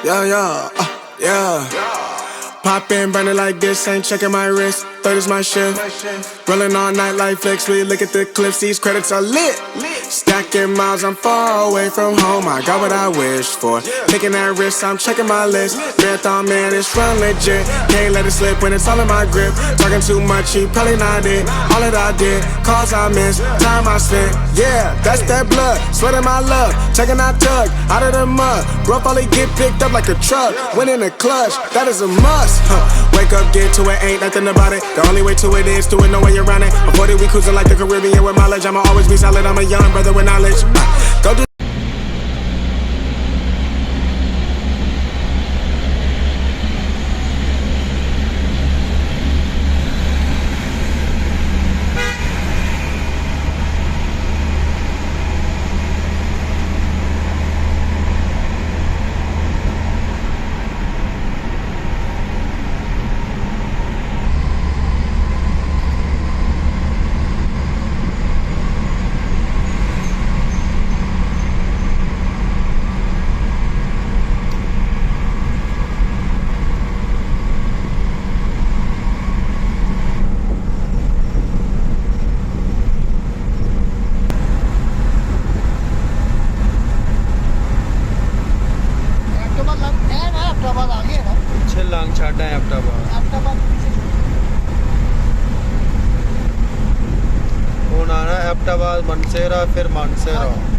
Yeah. Pop in, burning like this, ain't checking my wrist. Third is my shift. Rolling all night like flex. We look at the clips, these credits are lit. Stacking miles, I'm far away from home. I got what I wish for. Taking that risk, I'm checking my list. Marathon man, it's run legit. Can't let it slip when it's all in my grip. Talking too much, he probably not it. All that I did, calls I missed, time I spent. Yeah, that's that blood, sweating my love. Checking that tug, out of the mud. Bro, probably get picked up like a truck. Win in the clutch, that is a must. Wake up, get to it, ain't nothing about it. The only way to it is to it, no way around it. Before we cruising like the Caribbean with mileage. I'ma always be solid, I'm a young brother with knowledge. Go do. Abbottabad Mansera फिर Mansehra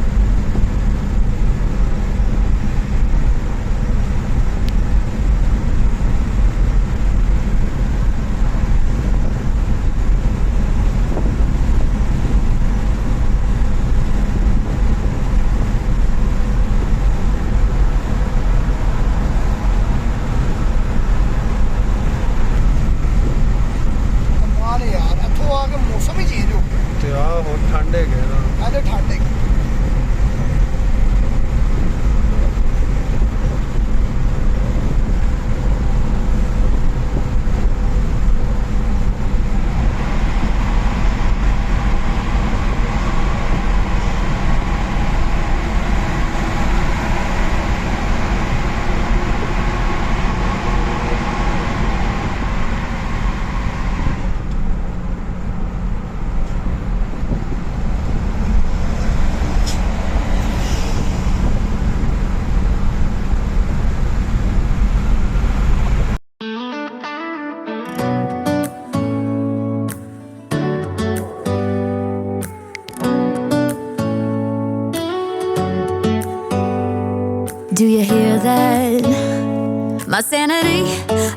Do you hear that? My sanity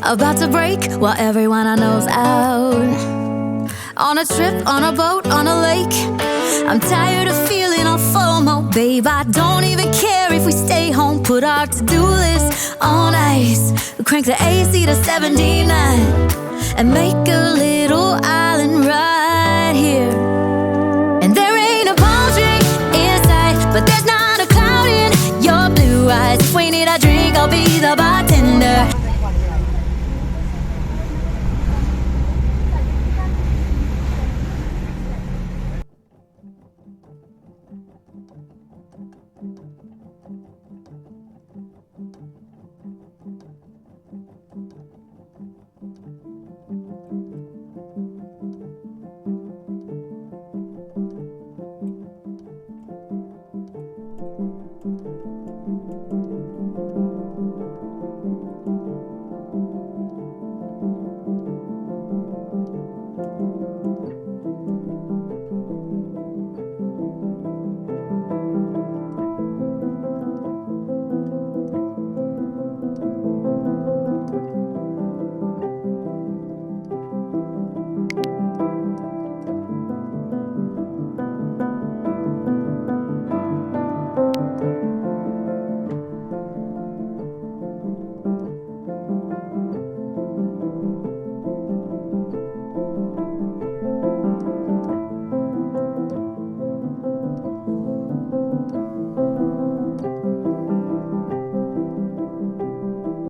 about to break while everyone I know's out. On a trip, on a boat, on a lake. I'm tired of feeling all FOMO. Babe, I don't even care if we stay home. Put our to-do list on ice. We crank the AC to 79 and make a little island right here. And there ain't a palm tree in sight, but there's not